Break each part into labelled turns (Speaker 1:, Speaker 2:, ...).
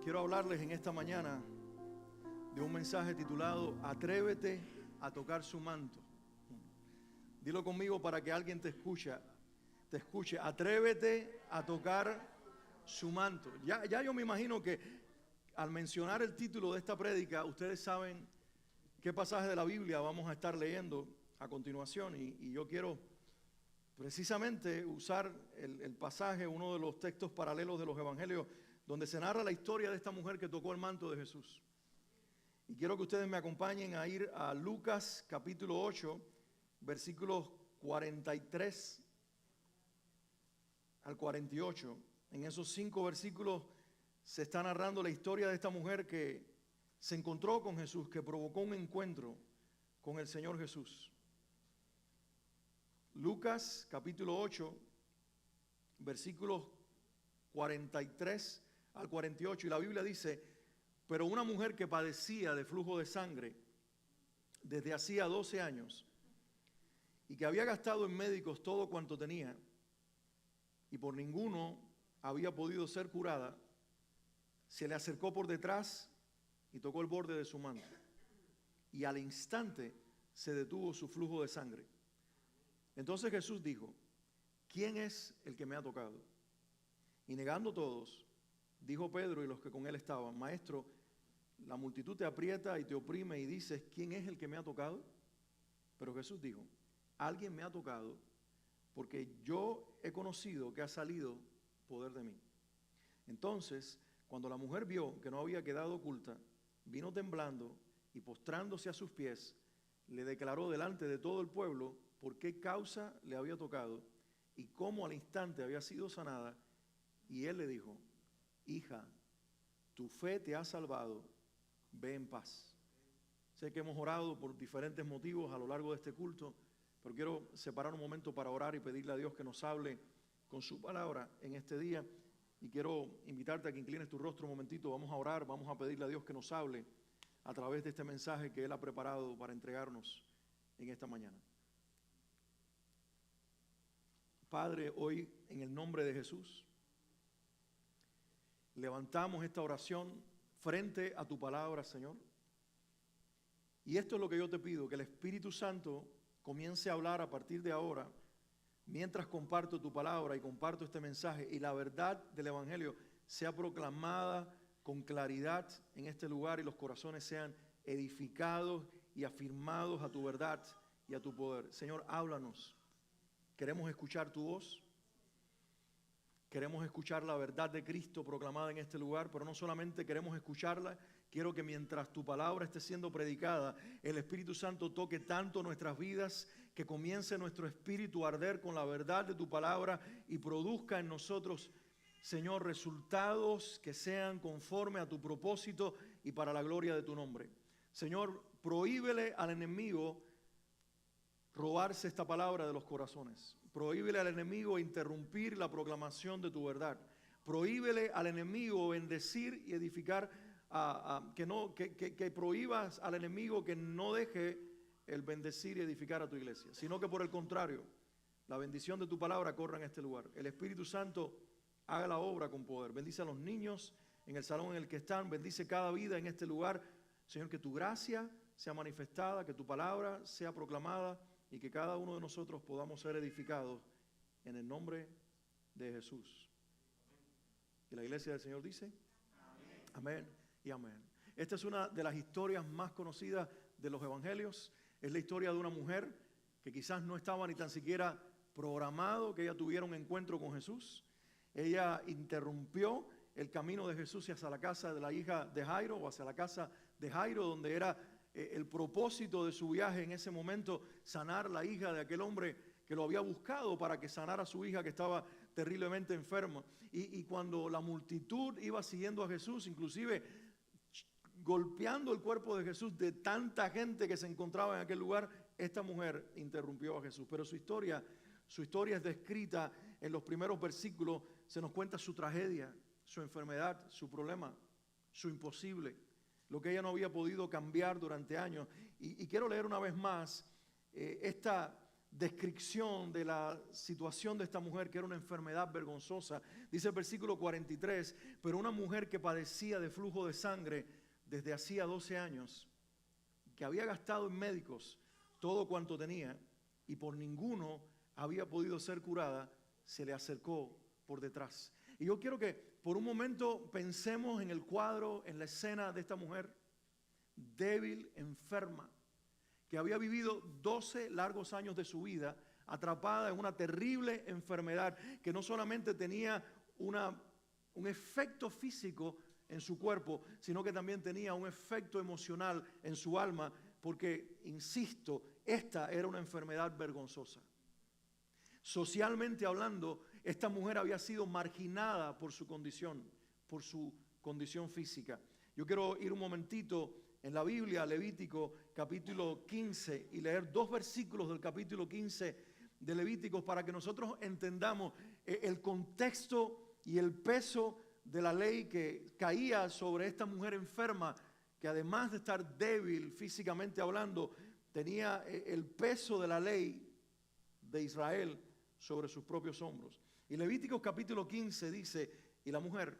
Speaker 1: Quiero hablarles en esta mañana de un mensaje titulado Atrévete a tocar su manto. Dilo conmigo para que alguien te escuche. Atrévete a tocar su manto. Ya yo me imagino que al mencionar el título de esta prédica, ustedes saben qué pasaje de la Biblia vamos a estar leyendo a continuación. Y yo quiero precisamente usar el pasaje, uno de los textos paralelos de los evangelios, donde se narra la historia de esta mujer que tocó el manto de Jesús. Y quiero que ustedes me acompañen a ir a Lucas capítulo 8, versículos 43 al 48. En esos 5 versículos se está narrando la historia de esta mujer que se encontró con Jesús, que provocó un encuentro con el Señor Jesús. Lucas capítulo 8, versículos 43 al 48, y la Biblia dice: pero una mujer que padecía de flujo de sangre desde hacía 12 años y que había gastado en médicos todo cuanto tenía y por ninguno había podido ser curada, se le acercó por detrás y tocó el borde de su manto, y al instante se detuvo su flujo de sangre. Entonces Jesús dijo: ¿quién es el que me ha tocado? Y negando todos, dijo Pedro y los que con él estaban: Maestro, la multitud te aprieta y te oprime y dices: ¿quién es el que me ha tocado? Pero Jesús dijo: alguien me ha tocado, porque yo he conocido que ha salido poder de mí. Entonces, cuando la mujer vio que no había quedado oculta, vino temblando y postrándose a sus pies, le declaró delante de todo el pueblo por qué causa le había tocado y cómo al instante había sido sanada. Y él le dijo: hija, tu fe te ha salvado, ve en paz. Sé que hemos orado por diferentes motivos a lo largo de este culto, pero quiero separar un momento para orar y pedirle a Dios que nos hable con su palabra en este día. Y quiero invitarte a que inclines tu rostro un momentito. Vamos a orar, vamos a pedirle a Dios que nos hable a través de este mensaje que Él ha preparado para entregarnos en esta mañana. Padre, hoy en el nombre de Jesús, levantamos esta oración frente a tu palabra, Señor. Y esto es lo que yo te pido: que el Espíritu Santo comience a hablar a partir de ahora, mientras comparto tu palabra y comparto este mensaje, y la verdad del Evangelio sea proclamada con claridad en este lugar y los corazones sean edificados y afirmados a tu verdad y a tu poder. Señor, háblanos. Queremos escuchar tu voz. Queremos escuchar la verdad de Cristo proclamada en este lugar, pero no solamente queremos escucharla. Quiero que mientras tu palabra esté siendo predicada, el Espíritu Santo toque tanto nuestras vidas, que comience nuestro espíritu a arder con la verdad de tu palabra y produzca en nosotros, Señor, resultados que sean conforme a tu propósito y para la gloria de tu nombre. Señor, prohíbele al enemigo robarse esta palabra de los corazones. Prohíbele al enemigo interrumpir la proclamación de tu verdad. Prohíbele al enemigo bendecir y edificar, que prohíbas al enemigo que no deje el bendecir y edificar a tu iglesia, sino que por el contrario, la bendición de tu palabra corra en este lugar. El Espíritu Santo haga la obra con poder. Bendice a los niños en el salón en el que están. Bendice cada vida en este lugar. Señor, que tu gracia sea manifestada, que tu palabra sea proclamada y que cada uno de nosotros podamos ser edificados en el nombre de Jesús. Y la iglesia del Señor dice: amén, amén y amén. Esta es una de las historias más conocidas de los evangelios. Es la historia de una mujer que quizás no estaba ni tan siquiera programado que ella tuviera un encuentro con Jesús. Ella interrumpió el camino de Jesús hacia la casa de la hija de Jairo, o hacia la casa de Jairo, donde era el propósito de su viaje en ese momento, sanar la hija de aquel hombre que lo había buscado para que sanara a su hija que estaba terriblemente enferma. Y cuando la multitud iba siguiendo a Jesús, inclusive golpeando el cuerpo de Jesús de tanta gente que se encontraba en aquel lugar, esta mujer interrumpió a Jesús. Pero su historia es descrita en los primeros versículos. Se nos cuenta su tragedia, su enfermedad, su problema, su imposible, lo que ella no había podido cambiar durante años. Y quiero leer una vez más esta descripción de la situación de esta mujer, que era una enfermedad vergonzosa. Dice el versículo 43, pero una mujer que padecía de flujo de sangre desde hacía 12 años, que había gastado en médicos todo cuanto tenía y por ninguno había podido ser curada, se le acercó por detrás. Y yo quiero que por un momento pensemos en el cuadro, en la escena de esta mujer débil, enferma, que había vivido 12 largos años de su vida atrapada en una terrible enfermedad que no solamente tenía un efecto físico en su cuerpo, sino que también tenía un efecto emocional en su alma, porque, insisto, esta era una enfermedad vergonzosa. Socialmente hablando, esta mujer había sido marginada por su condición física. Yo quiero ir un momentito en la Biblia, Levítico capítulo 15, y leer 2 versículos del capítulo 15 de Levíticos para que nosotros entendamos el contexto y el peso de la ley que caía sobre esta mujer enferma, que además de estar débil físicamente hablando, tenía el peso de la ley de Israel sobre sus propios hombros. Y Levíticos capítulo 15 dice, y la mujer,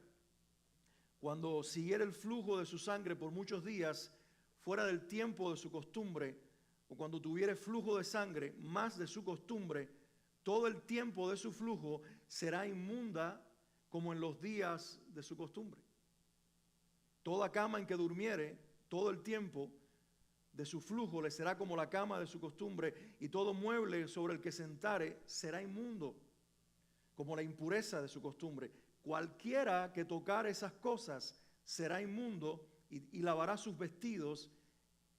Speaker 1: cuando siguiera el flujo de su sangre por muchos días, fuera del tiempo de su costumbre, o cuando tuviere flujo de sangre más de su costumbre, todo el tiempo de su flujo será inmunda como en los días de su costumbre. Toda cama en que durmiere todo el tiempo de su flujo le será como la cama de su costumbre, y todo mueble sobre el que sentare será inmundo, como la impureza de su costumbre. Cualquiera que tocare esas cosas será inmundo y lavará sus vestidos,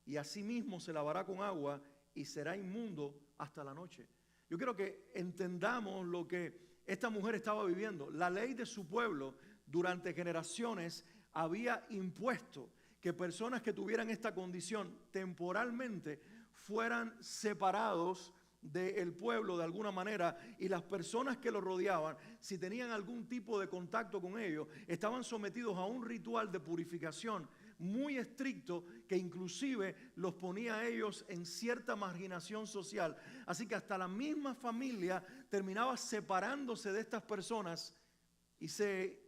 Speaker 1: y asimismo se lavará con agua y será inmundo hasta la noche. Yo quiero que entendamos lo que esta mujer estaba viviendo. La ley de su pueblo durante generaciones había impuesto que personas que tuvieran esta condición temporalmente fueran separados del pueblo de alguna manera, y las personas que lo rodeaban, si tenían algún tipo de contacto con ellos, estaban sometidos a un ritual de purificación muy estricto que inclusive los ponía a ellos en cierta marginación social. Así que hasta la misma familia terminaba separándose de estas personas, y se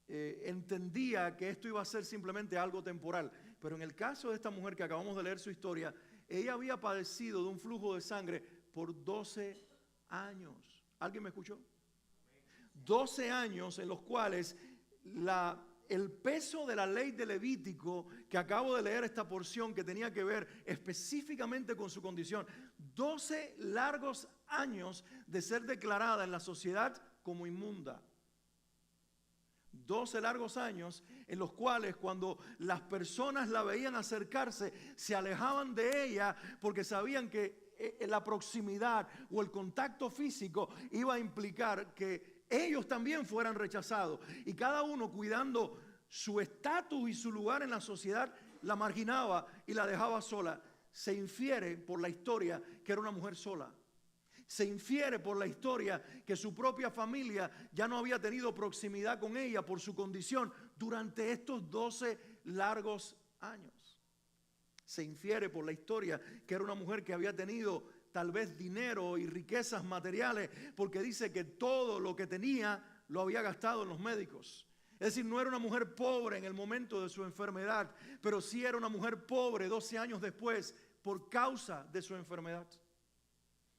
Speaker 1: entendía que esto iba a ser simplemente algo temporal. Pero en el caso de esta mujer que acabamos de leer su historia, ella había padecido de un flujo de sangre por 12 años. ¿Alguien me escuchó? 12 años en los cuales el peso de la ley de Levítico, que acabo de leer esta porción que tenía que ver específicamente con su condición, 12 largos años de ser declarada en la sociedad como inmunda. 12 largos años en los cuales, cuando las personas la veían acercarse, se alejaban de ella porque sabían que la proximidad o el contacto físico iba a implicar que ellos también fueran rechazados, y cada uno, cuidando su estatus y su lugar en la sociedad, la marginaba y la dejaba sola. Se infiere por la historia que era una mujer sola. Se infiere por la historia que su propia familia ya no había tenido proximidad con ella por su condición durante estos 12 largos años. Se infiere por la historia que era una mujer que había tenido tal vez dinero y riquezas materiales, porque dice que todo lo que tenía lo había gastado en los médicos. Es decir, no era una mujer pobre en el momento de su enfermedad, pero sí era una mujer pobre 12 años después por causa de su enfermedad.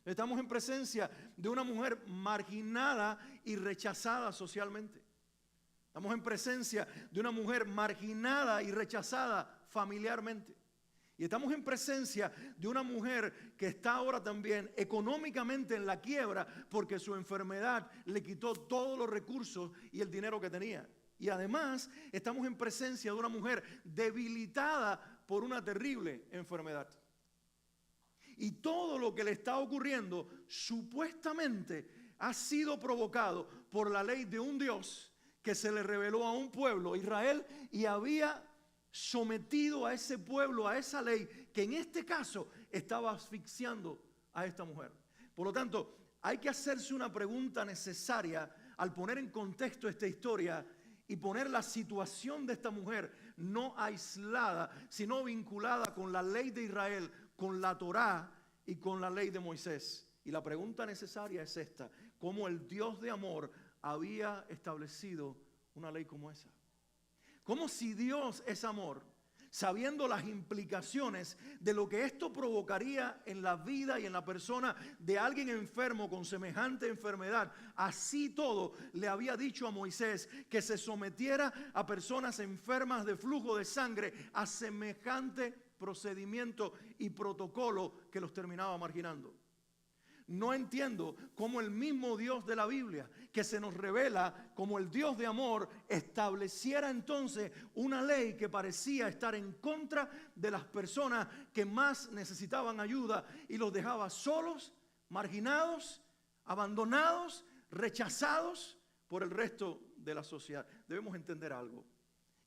Speaker 1: Estamos en presencia de una mujer marginada y rechazada socialmente. Estamos en presencia de una mujer marginada y rechazada familiarmente. Y estamos en presencia de una mujer que está ahora también económicamente en la quiebra, porque su enfermedad le quitó todos los recursos y el dinero que tenía. Y además estamos en presencia de una mujer debilitada por una terrible enfermedad. Y todo lo que le está ocurriendo supuestamente ha sido provocado por la ley de un Dios que se le reveló a un pueblo, Israel, y había sometido a ese pueblo, a esa ley, que en este caso estaba asfixiando a esta mujer. Por lo tanto, hay que hacerse una pregunta necesaria al poner en contexto esta historia y poner la situación de esta mujer no aislada, sino vinculada con la ley de Israel, con la Torá, y con la ley de Moisés. Y la pregunta necesaria es esta: ¿cómo el Dios de amor había establecido una ley como esa? ¿Cómo, si Dios es amor, sabiendo las implicaciones de lo que esto provocaría en la vida y en la persona de alguien enfermo con semejante enfermedad, así todo le había dicho a Moisés que se sometiera a personas enfermas de flujo de sangre a semejante procedimiento y protocolo que los terminaba marginando? No entiendo cómo el mismo Dios de la Biblia, que se nos revela como el Dios de amor, estableciera entonces una ley que parecía estar en contra de las personas que más necesitaban ayuda y los dejaba solos, marginados, abandonados, rechazados por el resto de la sociedad. Debemos entender algo.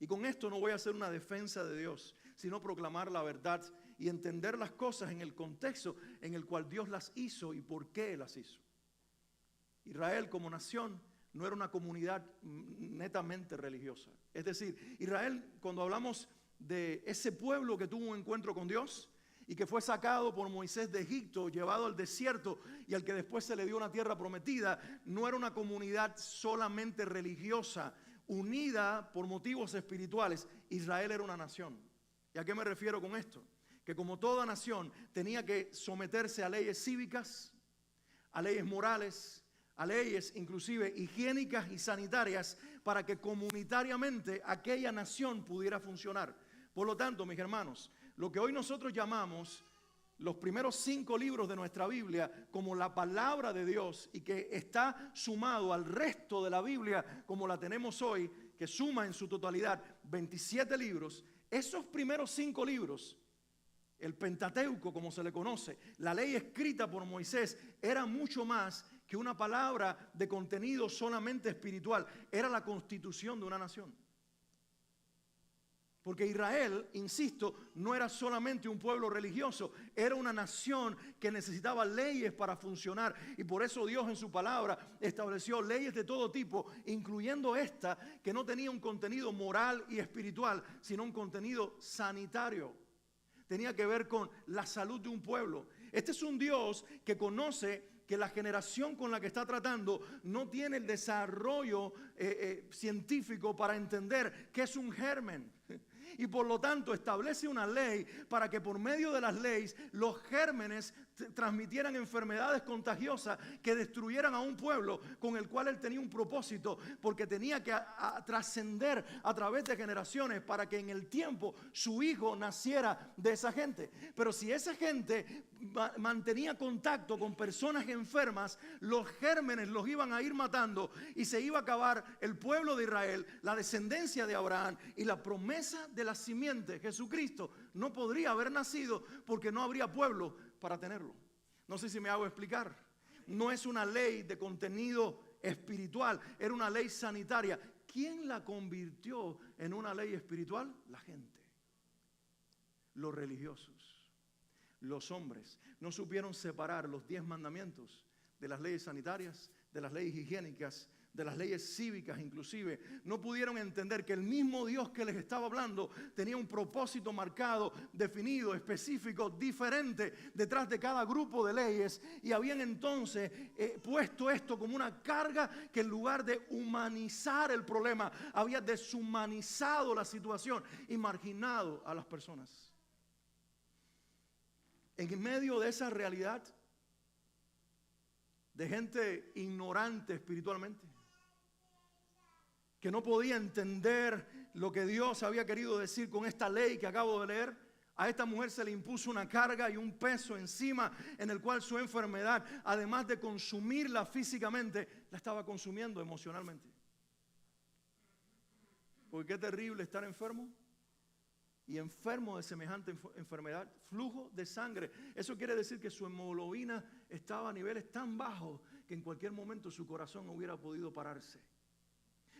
Speaker 1: Y con esto no voy a hacer una defensa de Dios, sino proclamar la verdad y entender las cosas en el contexto en el cual Dios las hizo y por qué las hizo. Israel como nación no era una comunidad netamente religiosa. Es decir, Israel, cuando hablamos de ese pueblo que tuvo un encuentro con Dios y que fue sacado por Moisés de Egipto, llevado al desierto y al que después se le dio una tierra prometida, no era una comunidad solamente religiosa, unida por motivos espirituales. Israel era una nación. ¿Y a qué me refiero con esto? Que como toda nación tenía que someterse a leyes cívicas, a leyes morales, a leyes inclusive higiénicas y sanitarias para que comunitariamente aquella nación pudiera funcionar. Por lo tanto, mis hermanos, lo que hoy nosotros llamamos los primeros 5 libros de nuestra Biblia como la palabra de Dios y que está sumado al resto de la Biblia como la tenemos hoy, que suma en su totalidad 27 libros, esos primeros 5 libros, el Pentateuco como se le conoce, la ley escrita por Moisés, era mucho más que una palabra de contenido solamente espiritual, era la constitución de una nación. Porque Israel, insisto, no era solamente un pueblo religioso, era una nación que necesitaba leyes para funcionar. Y por eso Dios en su palabra estableció leyes de todo tipo, incluyendo esta que no tenía un contenido moral y espiritual, sino un contenido sanitario. Tenía que ver con la salud de un pueblo. Este es un Dios que conoce que la generación con la que está tratando no tiene el desarrollo científico para entender qué es un germen. Y por lo tanto establece una ley para que por medio de las leyes los gérmenes transmitieran enfermedades contagiosas que destruyeran a un pueblo con el cual él tenía un propósito, porque tenía que trascender a través de generaciones para que en el tiempo su hijo naciera de esa gente. Pero si esa gente mantenía contacto con personas enfermas, los gérmenes los iban a ir matando y se iba a acabar el pueblo de Israel, la descendencia de Abraham, y la promesa de la simiente, Jesucristo, no podría haber nacido porque no habría pueblo para tenerlo. No sé si me hago explicar. No es una ley de contenido espiritual, era una ley sanitaria. ¿Quién la convirtió en una ley espiritual? La gente, los religiosos, los hombres. No supieron separar los 10 mandamientos de las leyes sanitarias, de las leyes higiénicas, de las leyes cívicas inclusive. No pudieron entender que el mismo Dios que les estaba hablando tenía un propósito marcado, definido, específico, diferente detrás de cada grupo de leyes, y habían entonces puesto esto como una carga que en lugar de humanizar el problema, había deshumanizado la situación y marginado a las personas. En medio de esa realidad de gente ignorante espiritualmente, que no podía entender lo que Dios había querido decir con esta ley que acabo de leer, a esta mujer se le impuso una carga y un peso encima en el cual su enfermedad, además de consumirla físicamente, la estaba consumiendo emocionalmente. Porque qué terrible estar enfermo y enfermo de semejante enfermedad, flujo de sangre. Eso quiere decir que su hemoglobina estaba a niveles tan bajos que en cualquier momento su corazón no hubiera podido pararse.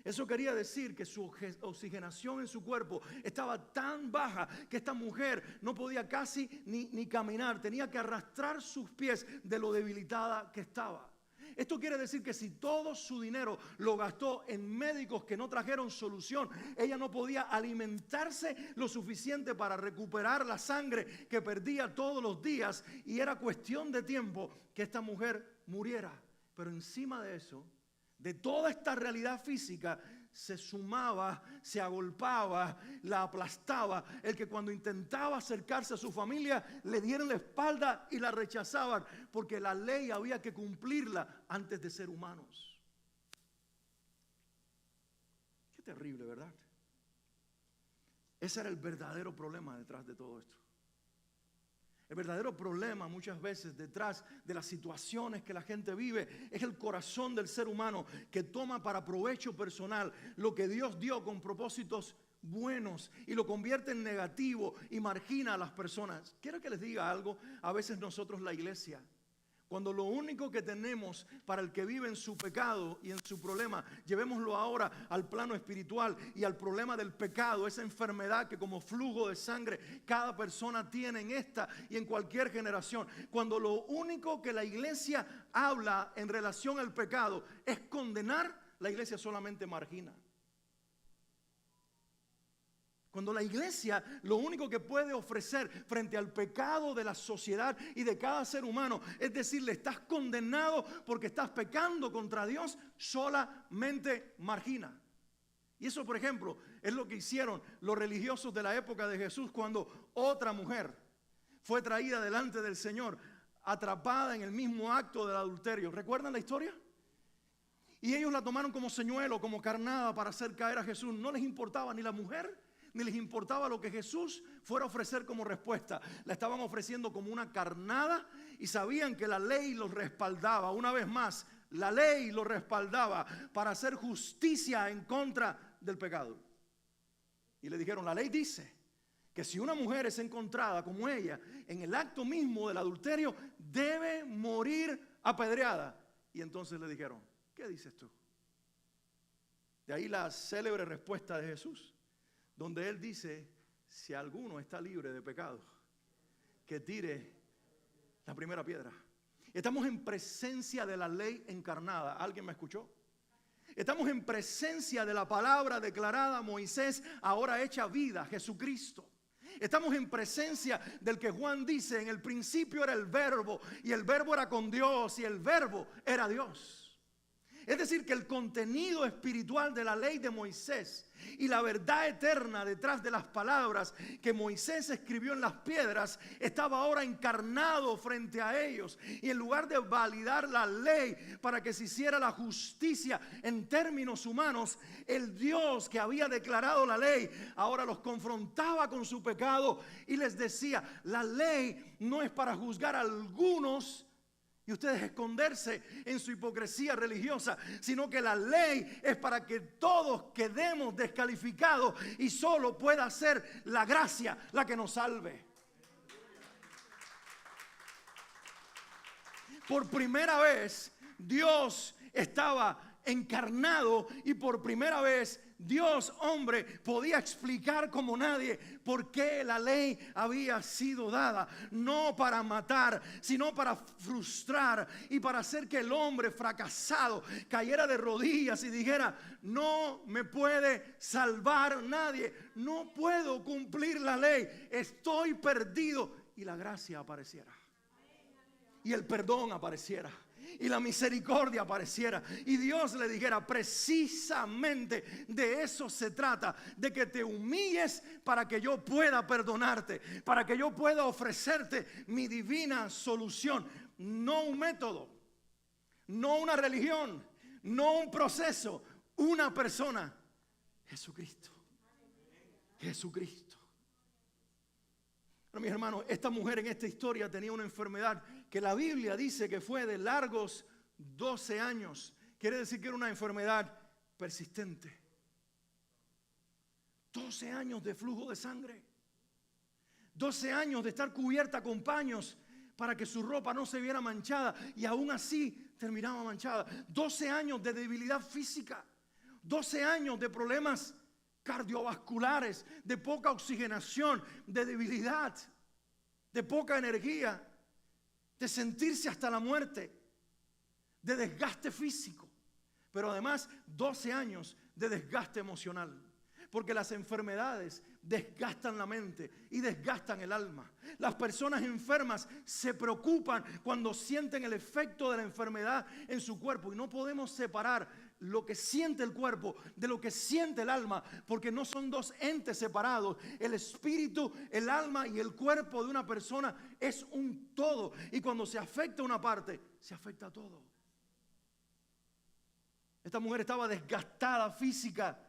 Speaker 1: Eso quería decir que su oxigenación en su cuerpo estaba tan baja que esta mujer no podía casi ni caminar. Tenía que arrastrar sus pies de lo debilitada que estaba. Esto quiere decir que si todo su dinero lo gastó en médicos que no trajeron solución, ella no podía alimentarse lo suficiente para recuperar la sangre que perdía todos los días, y era cuestión de tiempo que esta mujer muriera. Pero encima de eso, de toda esta realidad física, se sumaba, se agolpaba, la aplastaba el que cuando intentaba acercarse a su familia le dieran la espalda y la rechazaban, porque la ley había que cumplirla antes de ser humanos. Qué terrible, ¿verdad? Ese era el verdadero problema detrás de todo esto. El verdadero problema muchas veces detrás de las situaciones que la gente vive es el corazón del ser humano, que toma para provecho personal lo que Dios dio con propósitos buenos y lo convierte en negativo y margina a las personas. Quiero que les diga algo. A veces nosotros, la iglesia, cuando lo único que tenemos para el que vive en su pecado y en su problema, llevémoslo ahora al plano espiritual y al problema del pecado, esa enfermedad que como flujo de sangre cada persona tiene en esta y en cualquier generación. Cuando lo único que la iglesia habla en relación al pecado es condenar, la iglesia solamente margina. Cuando la iglesia lo único que puede ofrecer frente al pecado de la sociedad y de cada ser humano es decirle: estás condenado porque estás pecando contra Dios, solamente margina. Y eso, por ejemplo, es lo que hicieron los religiosos de la época de Jesús cuando otra mujer fue traída delante del Señor, atrapada en el mismo acto del adulterio. ¿Recuerdan la historia? Y ellos la tomaron como señuelo, como carnada para hacer caer a Jesús. No les importaba ni la mujer, ni les importaba lo que Jesús fuera a ofrecer como respuesta. La estaban ofreciendo como una carnada y sabían que la ley los respaldaba. Una vez más, la ley los respaldaba para hacer justicia en contra del pecado. Y le dijeron: la ley dice que si una mujer es encontrada como ella en el acto mismo del adulterio, debe morir apedreada. Y entonces le dijeron: ¿qué dices tú? De ahí la célebre respuesta de Jesús, donde Él dice: si alguno está libre de pecado, que tire la primera piedra. Estamos en presencia de la ley encarnada. ¿Alguien me escuchó? Estamos en presencia de la palabra declarada a Moisés, ahora hecha vida, Jesucristo. Estamos en presencia del que Juan dice: en el principio era el verbo, y el verbo era con Dios, y el verbo era Dios. Es decir, que el contenido espiritual de la ley de Moisés y la verdad eterna detrás de las palabras que Moisés escribió en las piedras estaba ahora encarnado frente a ellos. Y en lugar de validar la ley para que se hiciera la justicia en términos humanos, el Dios que había declarado la ley ahora los confrontaba con su pecado y les decía: la ley no es para juzgar a algunos y ustedes esconderse en su hipocresía religiosa, sino que la ley es para que todos quedemos descalificados y solo pueda ser la gracia la que nos salve. Por primera vez Dios estaba encarnado y por primera vez Dios, hombre, podía explicar como nadie por qué la ley había sido dada. No para matar, sino para frustrar y para hacer que el hombre fracasado cayera de rodillas y dijera: no me puede salvar nadie, no puedo cumplir la ley, estoy perdido. Y la gracia apareciera, y el perdón apareciera, y la misericordia apareciera, y Dios le dijera: precisamente de eso se trata, de que te humilles para que yo pueda perdonarte, para que yo pueda ofrecerte mi divina solución. No un método, no una religión, no un proceso, una persona: Jesucristo. Jesucristo. Pero mis hermanos, esta mujer en esta historia tenía una enfermedad que la Biblia dice que fue de largos 12 años. Quiere decir que era una enfermedad persistente. 12 años de flujo de sangre. 12 años de estar cubierta con paños para que su ropa no se viera manchada, y aún así terminaba manchada. 12 años de debilidad física. 12 años de problemas cardiovasculares, de poca oxigenación, de debilidad, de poca energía, de sentirse hasta la muerte. de desgaste físico, pero además 12 años de desgaste emocional. Porque las enfermedades desgastan la mente y desgastan el alma. Las personas enfermas se preocupan cuando sienten el efecto de la enfermedad en su cuerpo. Y no podemos separar lo que siente el cuerpo de lo que siente el alma, porque no son dos entes separados. El espíritu, el alma y el cuerpo de una persona es un todo. Y cuando se afecta una parte, se afecta a todo. Esta mujer estaba desgastada física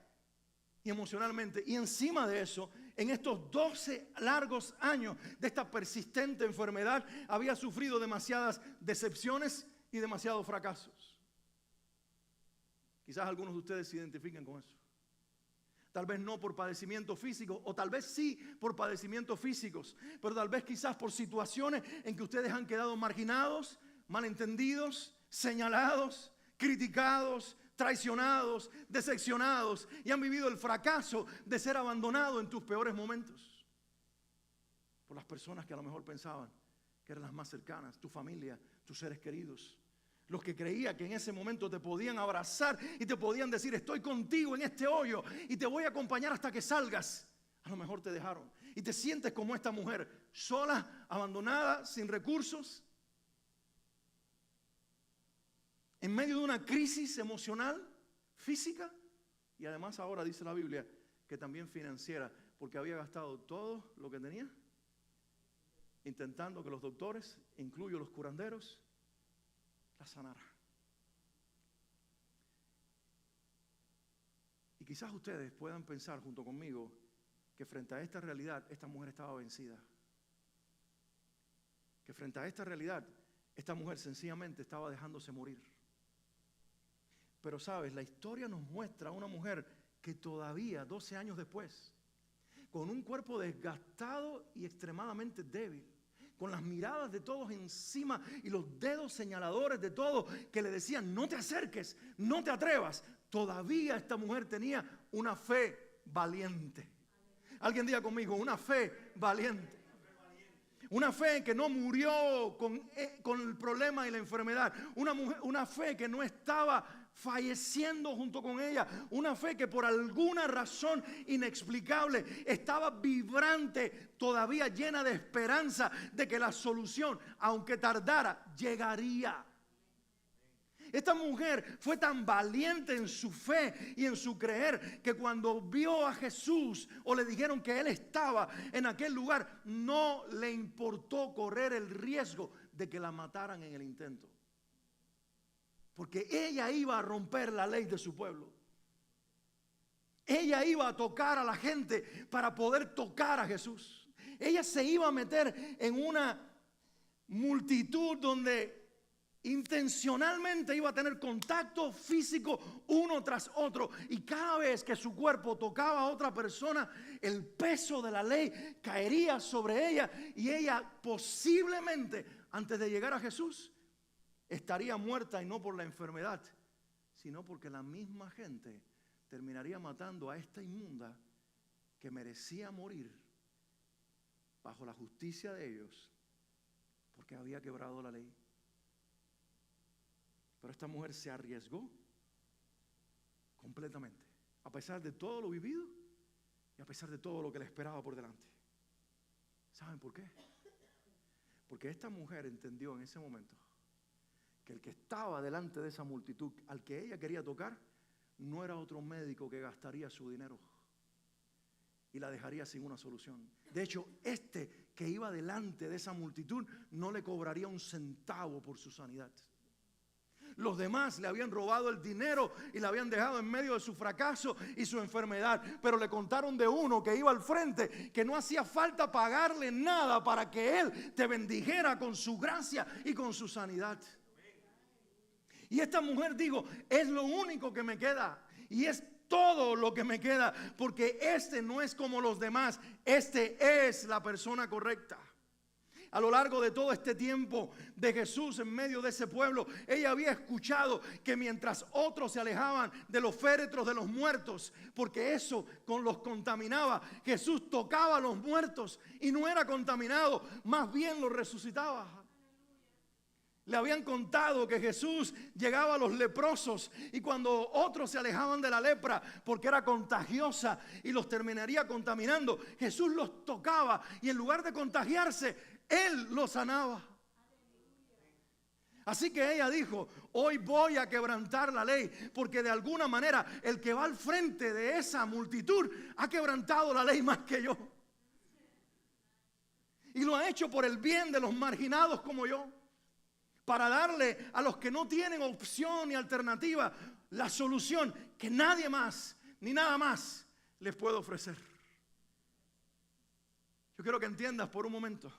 Speaker 1: y emocionalmente, y encima de eso, en estos 12 largos años de esta persistente enfermedad, había sufrido demasiadas decepciones y demasiados fracasos. Quizás algunos de ustedes se identifiquen con eso. Tal vez no por padecimientos físicos, o tal vez sí por padecimientos físicos, pero tal vez quizás por situaciones en que ustedes han quedado marginados, malentendidos, señalados, criticados, traicionados, decepcionados, y han vivido el fracaso de ser abandonados en tus peores momentos por las personas que a lo mejor pensaban que eran las más cercanas, tu familia, tus seres queridos, los que creían que en ese momento te podían abrazar y te podían decir: estoy contigo en este hoyo y te voy a acompañar hasta que salgas. A lo mejor te dejaron y te sientes como esta mujer, sola, abandonada, sin recursos, en medio de una crisis emocional, física, y además ahora dice la Biblia que también financiera, porque había gastado todo lo que tenía intentando que los doctores, incluyo los curanderos, la sanaran. Y quizás ustedes puedan pensar junto conmigo que frente a esta realidad esta mujer estaba vencida, que frente a esta realidad esta mujer sencillamente estaba dejándose morir. Pero sabes, la historia nos muestra a una mujer que todavía 12 años después, con un cuerpo desgastado y extremadamente débil, con las miradas de todos encima y los dedos señaladores de todos que le decían: no te acerques, no te atrevas, todavía esta mujer tenía una fe valiente. Alguien diga conmigo: una fe valiente. Una fe que no murió con el problema y la enfermedad. Una fe que no estaba falleciendo junto con ella. Una fe que por alguna razón inexplicable estaba vibrante, todavía llena de esperanza de que la solución, aunque tardara, llegaría. Esta mujer fue tan valiente en su fe y en su creer que cuando vio a Jesús o le dijeron que Él estaba en aquel lugar, no le importó correr el riesgo de que la mataran en el intento. Porque ella iba a romper la ley de su pueblo. Ella iba a tocar a la gente para poder tocar a Jesús. Ella se iba a meter en una multitud donde intencionalmente iba a tener contacto físico uno tras otro, y cada vez que su cuerpo tocaba a otra persona, el peso de la ley caería sobre ella, y ella posiblemente antes de llegar a Jesús estaría muerta, y no por la enfermedad, sino porque la misma gente terminaría matando a esta inmunda que merecía morir bajo la justicia de ellos porque había quebrado la ley. Pero esta mujer se arriesgó completamente, a pesar de todo lo vivido y a pesar de todo lo que le esperaba por delante. ¿Saben por qué? Porque esta mujer entendió en ese momento que el que estaba delante de esa multitud, al que ella quería tocar, no era otro médico que gastaría su dinero y la dejaría sin una solución. De hecho, este que iba delante de esa multitud no le cobraría un centavo por su sanidad. Los demás le habían robado el dinero y la habían dejado en medio de su fracaso y su enfermedad. Pero le contaron de uno que iba al frente, que no hacía falta pagarle nada para que Él te bendijera con su gracia y con su sanidad. Y esta mujer, digo, es lo único que me queda. Y es todo lo que me queda, porque este no es como los demás. Este es la persona correcta. A lo largo de todo este tiempo de Jesús en medio de ese pueblo, ella había escuchado que mientras otros se alejaban de los féretros de los muertos, porque eso los contaminaba, Jesús tocaba a los muertos y no era contaminado, más bien los resucitaba. Le habían contado que Jesús llegaba a los leprosos y cuando otros se alejaban de la lepra porque era contagiosa y los terminaría contaminando, Jesús los tocaba y en lugar de contagiarse, Él los sanaba. Así que ella dijo, hoy voy a quebrantar la ley, porque de alguna manera el que va al frente de esa multitud ha quebrantado la ley más que yo. Y lo ha hecho por el bien de los marginados como yo, para darle a los que no tienen opción ni alternativa la solución que nadie más ni nada más les puede ofrecer. Yo quiero que entiendas por un momento.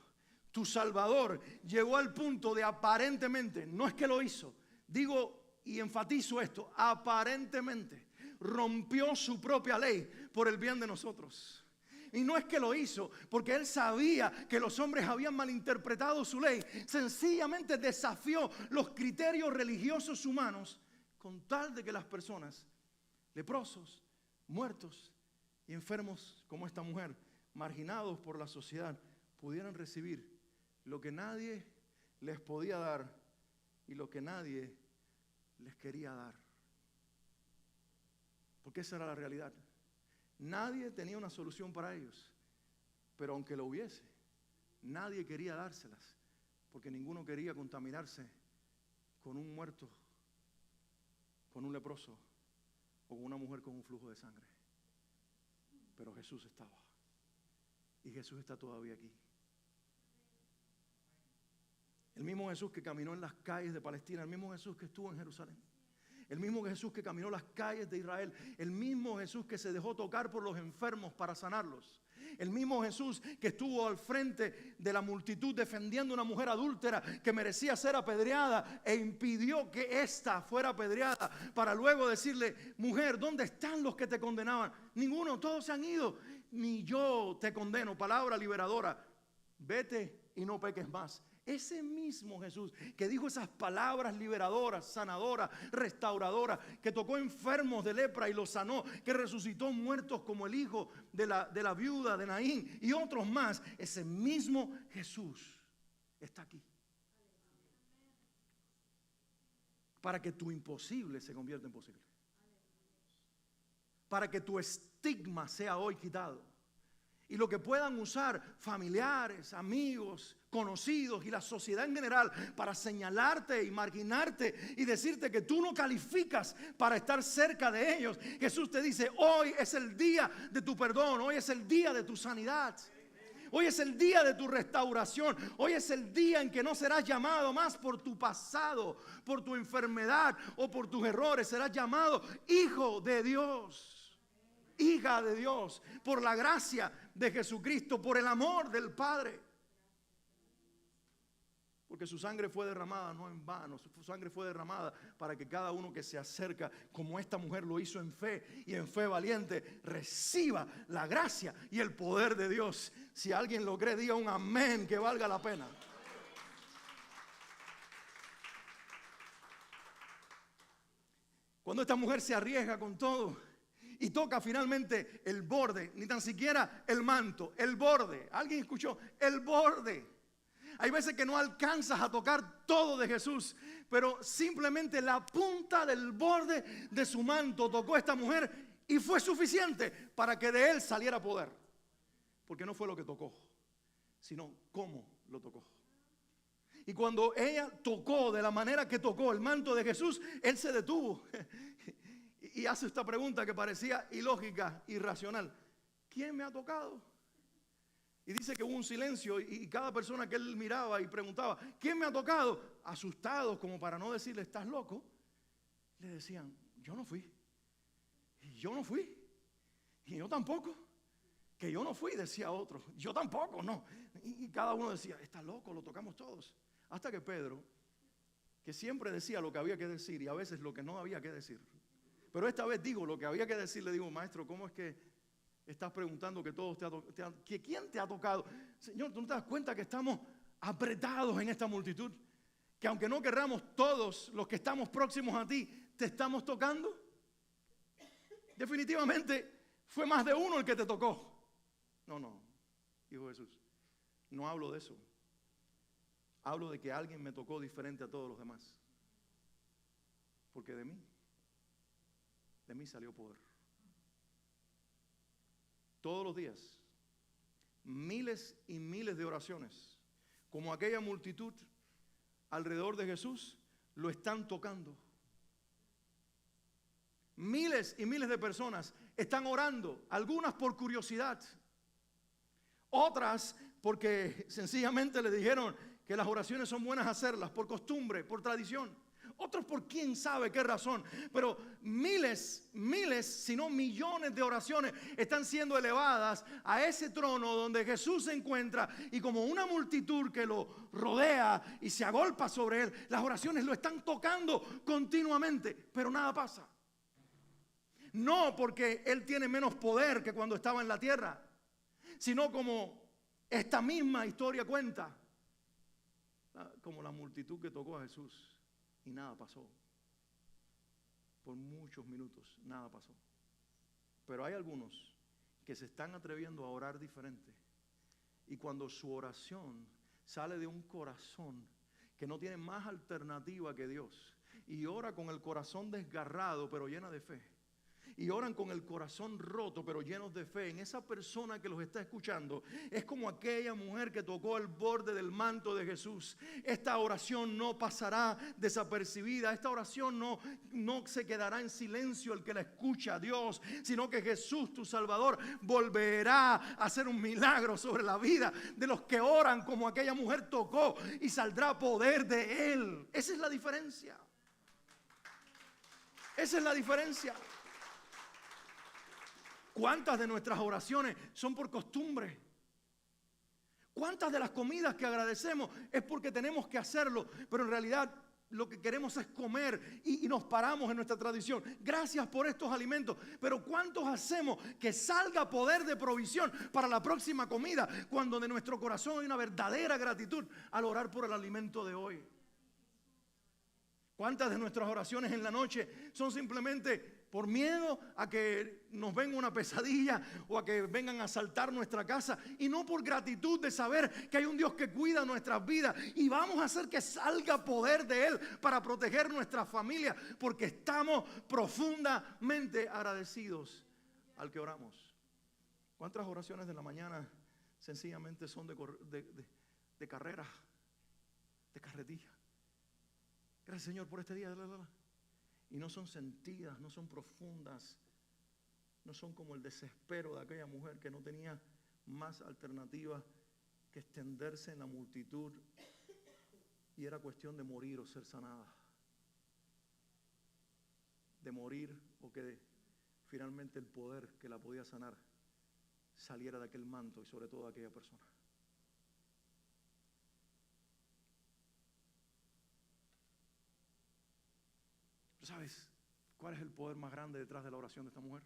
Speaker 1: Tu Salvador llegó al punto de aparentemente, no es que lo hizo, digo y enfatizo esto, aparentemente rompió su propia ley por el bien de nosotros. Y no es que lo hizo porque Él sabía que los hombres habían malinterpretado su ley. Sencillamente desafió los criterios religiosos humanos con tal de que las personas, leprosos, muertos y enfermos como esta mujer, marginados por la sociedad, pudieran recibir lo que nadie les podía dar y lo que nadie les quería dar. Porque esa era la realidad. Nadie tenía una solución para ellos, pero aunque lo hubiese, nadie quería dárselas, porque ninguno quería contaminarse con un muerto, con un leproso o con una mujer con un flujo de sangre. Pero Jesús estaba, y Jesús está todavía aquí. El mismo Jesús que caminó en las calles de Palestina, el mismo Jesús que estuvo en Jerusalén, el mismo Jesús que caminó las calles de Israel, el mismo Jesús que se dejó tocar por los enfermos para sanarlos, el mismo Jesús que estuvo al frente de la multitud defendiendo a una mujer adúltera que merecía ser apedreada e impidió que ésta fuera apedreada para luego decirle, mujer, ¿dónde están los que te condenaban? Ninguno, todos se han ido, ni yo te condeno. Palabra liberadora, vete y no peques más. Ese mismo Jesús que dijo esas palabras liberadoras, sanadoras, restauradoras, que tocó enfermos de lepra y los sanó, que resucitó muertos como el hijo de la viuda de Naín y otros más, ese mismo Jesús está aquí. Para que tu imposible se convierta en posible. Para que tu estigma sea hoy quitado. Y lo que puedan usar familiares, amigos, conocidos y la sociedad en general para señalarte y marginarte y decirte que tú no calificas para estar cerca de ellos. Jesús te dice, hoy es el día de tu perdón, hoy es el día de tu sanidad. Hoy es el día de tu restauración. Hoy es el día en que no serás llamado más por tu pasado, por tu enfermedad o por tus errores. Serás llamado hijo de Dios. Hija de Dios, por la gracia de Jesucristo, por el amor del Padre. Porque su sangre fue derramada no en vano, su sangre fue derramada para que cada uno que se acerca, como esta mujer lo hizo en fe y en fe valiente, reciba la gracia y el poder de Dios. Si alguien lo cree, diga un amén que valga la pena. Cuando esta mujer se arriesga con todo y toca finalmente el borde, ni tan siquiera el manto, el borde. ¿Alguien escuchó? El borde. Hay veces que no alcanzas a tocar todo de Jesús, pero simplemente la punta del borde de su manto tocó esta mujer y fue suficiente para que de él saliera poder. Porque no fue lo que tocó, sino cómo lo tocó. Y cuando ella tocó de la manera que tocó el manto de Jesús, él se detuvo. Y hace esta pregunta que parecía ilógica, irracional. ¿Quién me ha tocado? Y dice que hubo un silencio y cada persona que él miraba y preguntaba, ¿quién me ha tocado? Asustados como para no decirle, ¿estás loco? Le decían, yo no fui. Y yo no fui. Y yo tampoco. Que yo no fui, decía otro. Yo tampoco, no. Y cada uno decía, está loco, lo tocamos todos. Hasta que Pedro, que siempre decía lo que había que decir y a veces lo que no había que decir. Pero esta vez digo lo que había que decir, le digo, maestro, ¿cómo es que estás preguntando que todos que quién te ha tocado? Señor, ¿tú no te das cuenta que estamos apretados en esta multitud? Que aunque no querramos, todos los que estamos próximos a ti, ¿te estamos tocando? Definitivamente fue más de uno el que te tocó. No, dijo Jesús, no hablo de eso. hablo de que alguien me tocó diferente a todos los demás. Porque de mí salió poder. Todos los días, miles y miles de oraciones, como aquella multitud alrededor de Jesús, lo están tocando. Miles y miles de personas están orando, algunas por curiosidad, otras porque sencillamente le dijeron que las oraciones son buenas hacerlas, por costumbre, por tradición. Otros por quién sabe qué razón, pero miles, si no millones de oraciones están siendo elevadas a ese trono donde Jesús se encuentra, y como una multitud que lo rodea y se agolpa sobre él, las oraciones lo están tocando continuamente, pero nada pasa. No porque él tiene menos poder que cuando estaba en la tierra, sino como esta misma historia cuenta, como la multitud que tocó a Jesús. Y nada pasó. Por muchos minutos nada pasó. Pero hay algunos que se están atreviendo a orar diferente. Y cuando su oración sale de un corazón que no tiene más alternativa que Dios, y ora con el corazón desgarrado pero llena de fe, y oran con el corazón roto pero llenos de fe en esa persona que los está escuchando, es como aquella mujer que tocó el borde del manto de Jesús. Esta oración no pasará desapercibida. Esta oración no se quedará en silencio el que la escucha a Dios, sino que Jesús, tu Salvador, volverá a hacer un milagro sobre la vida de los que oran como aquella mujer tocó, y saldrá poder de él. Esa es la diferencia. Esa es la diferencia. ¿Cuántas de nuestras oraciones son por costumbre? ¿Cuántas de las comidas que agradecemos es porque tenemos que hacerlo, pero en realidad lo que queremos es comer y nos paramos en nuestra tradición? Gracias por estos alimentos, pero ¿cuántos hacemos que salga poder de provisión para la próxima comida, cuando de nuestro corazón hay una verdadera gratitud al orar por el alimento de hoy? ¿Cuántas de nuestras oraciones en la noche son simplemente por miedo a que nos venga una pesadilla o a que vengan a asaltar nuestra casa, y no por gratitud de saber que hay un Dios que cuida nuestras vidas y vamos a hacer que salga poder de Él para proteger nuestra familia, porque estamos profundamente agradecidos al que oramos? ¿Cuántas oraciones de la mañana sencillamente son de carrera, de carretilla? Gracias, Señor, por este día. Y no son sentidas, no son profundas, no son como el desespero de aquella mujer que no tenía más alternativa que extenderse en la multitud, y era cuestión de morir o ser sanada. De morir, o que finalmente el poder que la podía sanar saliera de aquel manto y sobre todo de aquella persona. ¿Sabes cuál es el poder más grande detrás de la oración de esta mujer?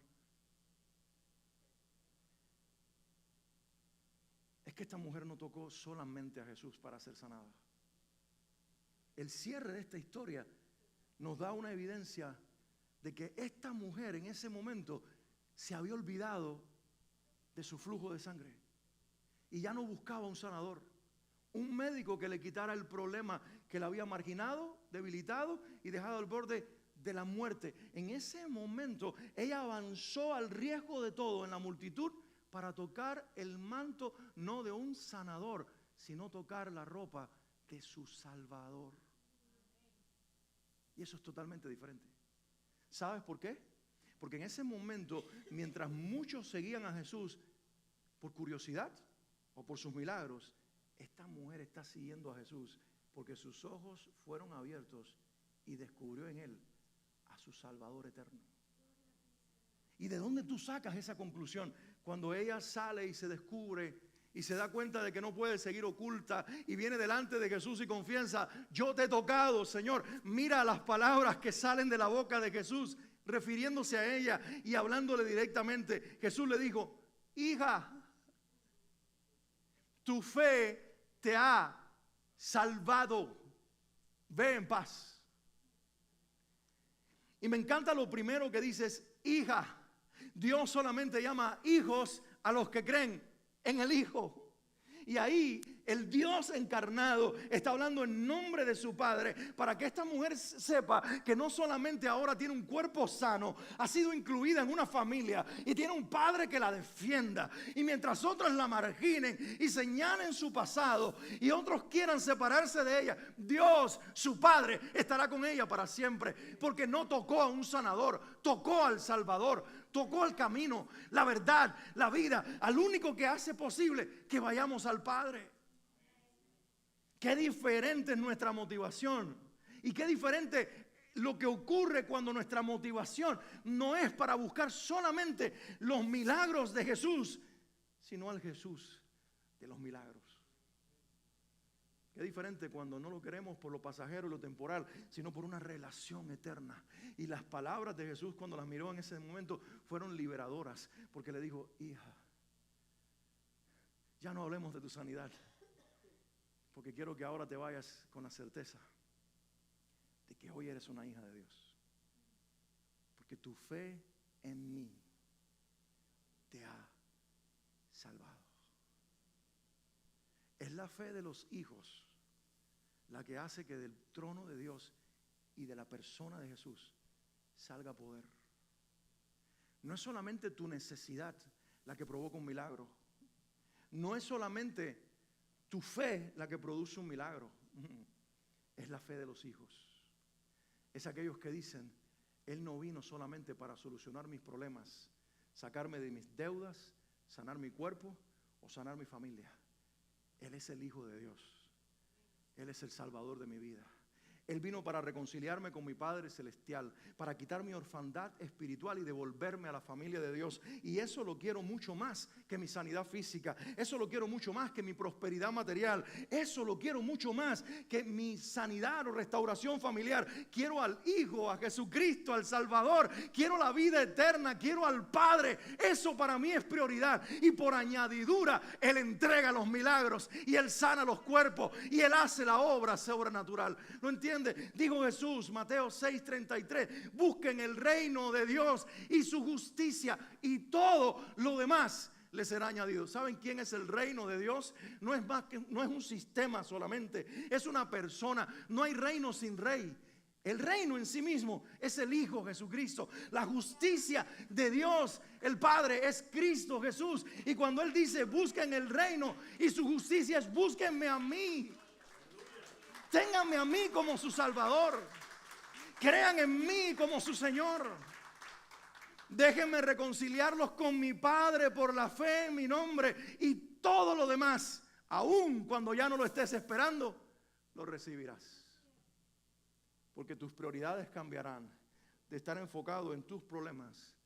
Speaker 1: Es que esta mujer no tocó solamente a Jesús para ser sanada. El cierre de esta historia nos da una evidencia de que esta mujer en ese momento se había olvidado de su flujo de sangre y ya no buscaba un sanador, un médico que le quitara el problema que la había marginado, debilitado y dejado al borde de la muerte. En ese momento ella avanzó al riesgo de todo en la multitud para tocar el manto, no de un sanador, sino tocar la ropa de su Salvador. Y eso es totalmente diferente. ¿Sabes por qué? Porque en ese momento, mientras muchos seguían a Jesús por curiosidad o por sus milagros, esta mujer está siguiendo a Jesús porque sus ojos fueron abiertos y descubrió en él a su Salvador eterno. ¿Y de dónde tú sacas esa conclusión? Cuando ella sale y se descubre y se da cuenta de que no puede seguir oculta y viene delante de Jesús y confiesa: yo te he tocado, Señor. Mira las palabras que salen de la boca de Jesús, refiriéndose a ella y hablándole directamente. Jesús le dijo: hija, tu fe te ha salvado, ve en paz. Y me encanta lo primero que dices: hija. Dios solamente llama hijos a los que creen en el Hijo. Y ahí El Dios encarnado está hablando en nombre de su Padre para que esta mujer sepa que no solamente ahora tiene un cuerpo sano, ha sido incluida en una familia y tiene un Padre que la defienda. Y mientras otros la marginen y señalen su pasado y otros quieran separarse de ella, Dios, su Padre, estará con ella para siempre, porque no tocó a un sanador, tocó al Salvador, tocó el camino, la verdad, la vida, al único que hace posible que vayamos al Padre. Qué diferente es nuestra motivación y qué diferente lo que ocurre cuando nuestra motivación no es para buscar solamente los milagros de Jesús, sino al Jesús de los milagros. Qué diferente cuando no lo queremos por lo pasajero y lo temporal, sino por una relación eterna. Y las palabras de Jesús cuando las miró en ese momento fueron liberadoras, porque le dijo: hija, ya no hablemos de tu sanidad, porque quiero que ahora te vayas con la certeza de que hoy eres una hija de Dios. Porque tu fe en mí te ha salvado. Es la fe de los hijos la que hace que del trono de Dios y de la persona de Jesús salga poder. No es solamente tu necesidad la que provoca un milagro. No es solamente tu fe la que produce un milagro. Es la fe de los hijos. Es aquellos que dicen: Él no vino solamente para solucionar mis problemas, sacarme de mis deudas, sanar mi cuerpo o sanar mi familia. Él es el Hijo de Dios. Él es el Salvador de mi vida. Él vino para reconciliarme con mi Padre Celestial, para quitar mi orfandad espiritual y devolverme a la familia de Dios. Y eso lo quiero mucho más que mi sanidad física. Eso lo quiero mucho más que mi prosperidad material. Eso lo quiero mucho más que mi sanidad o restauración familiar. Quiero al Hijo, a Jesucristo, al Salvador. Quiero la vida eterna. Quiero al Padre. Eso para mí es prioridad. Y por añadidura, Él entrega los milagros y Él sana los cuerpos y Él hace la obra sobrenatural. ¿Lo entiendes? Dijo Jesús, Mateo 6:33, busquen el reino de Dios y su justicia y todo lo demás les será añadido. ¿Saben quién es el reino de Dios? No es más que, no es un sistema solamente, es una persona. No hay reino sin rey. El reino en sí mismo es el Hijo Jesucristo. La justicia de Dios, el Padre, es Cristo Jesús. Y cuando Él dice busquen el reino y su justicia, es búsquenme a mí. Ténganme a mí como su Salvador. Crean en mí como su Señor. Déjenme reconciliarlos con mi Padre por la fe en mi nombre. Y todo lo demás, aun cuando ya no lo estés esperando, lo recibirás. Porque tus prioridades cambiarán de estar enfocado en tus problemas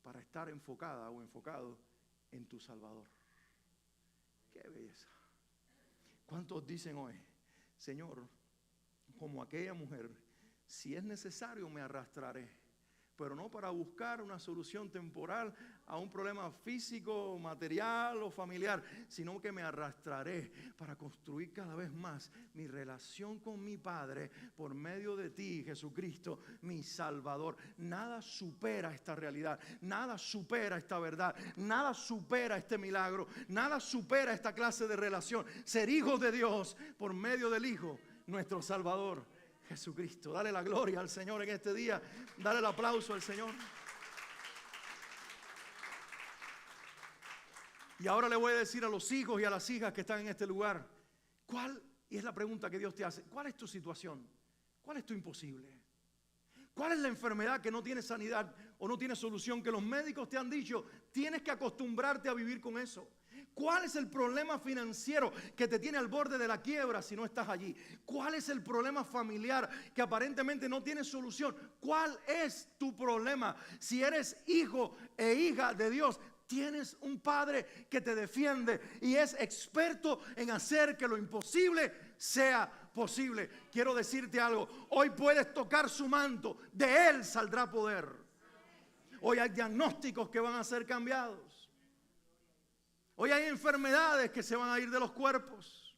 Speaker 1: para estar enfocada o enfocado en tu Salvador. ¡Qué belleza! ¿Cuántos dicen hoy: Señor, como aquella mujer, si es necesario me arrastraré, pero no para buscar una solución temporal a un problema físico, material o familiar, sino que me arrastraré para construir cada vez más mi relación con mi Padre por medio de ti, Jesucristo, mi Salvador? Nada supera esta realidad, nada supera esta verdad, nada supera este milagro, nada supera esta clase de relación. Ser hijos de Dios por medio del Hijo, nuestro Salvador, Jesucristo. Dale la gloria al Señor en este día. Dale el aplauso al Señor. Y ahora le voy a decir a los hijos y a las hijas que están en este lugar, y es la pregunta que Dios te hace: ¿cuál es tu situación? ¿Cuál es tu imposible? ¿Cuál es la enfermedad que no tiene sanidad o no tiene solución, que los médicos te han dicho tienes que acostumbrarte a vivir con eso? ¿Cuál es el problema financiero que te tiene al borde de la quiebra si no estás allí? ¿Cuál es el problema familiar que aparentemente no tiene solución? ¿Cuál es tu problema? Si eres hijo e hija de Dios, tienes un Padre que te defiende y es experto en hacer que lo imposible sea posible. Quiero decirte algo: hoy puedes tocar su manto, de Él saldrá poder. Hoy hay diagnósticos que van a ser cambiados. Hoy hay enfermedades que se van a ir de los cuerpos.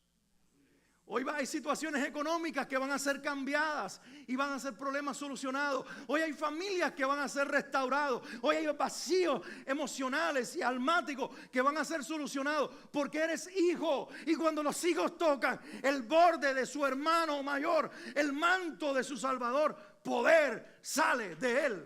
Speaker 1: Hoy hay situaciones económicas que van a ser cambiadas y van a ser problemas solucionados. Hoy hay familias que van a ser restaurados. Hoy hay vacíos emocionales y almáticos que van a ser solucionados porque eres hijo. Y cuando los hijos tocan el borde de su hermano mayor, el manto de su Salvador, poder sale de él.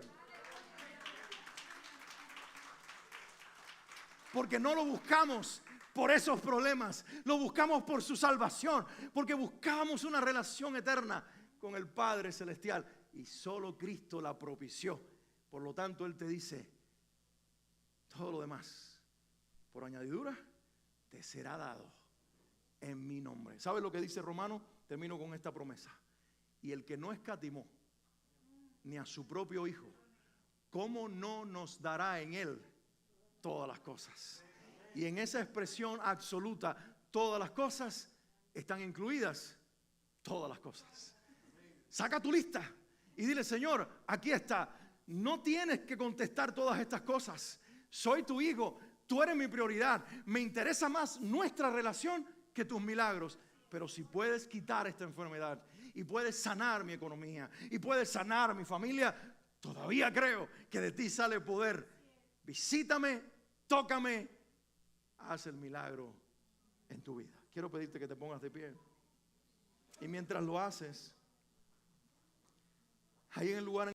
Speaker 1: Porque no lo buscamos por esos problemas, lo buscamos por su salvación, porque buscamos una relación eterna con el Padre Celestial y solo Cristo la propició. Por lo tanto, Él te dice, todo lo demás, por añadidura, te será dado en mi nombre. ¿Sabes lo que dice Romano? Termino con esta promesa. Y el que no escatimó ni a su propio Hijo, ¿cómo no nos dará en Él todas las cosas? Y en esa expresión absoluta, todas las cosas, están incluidas todas las cosas. Saca tu lista y dile, Señor, aquí está. No tienes que contestar todas estas cosas. Soy tu hijo, tú eres mi prioridad. Me interesa más nuestra relación que tus milagros. Pero si puedes quitar esta enfermedad y puedes sanar mi economía y puedes sanar mi familia, todavía creo que de ti sale poder. Visítame, tócame. Haz el milagro en tu vida. Quiero pedirte que te pongas de pie. Y mientras lo haces, ahí en el lugar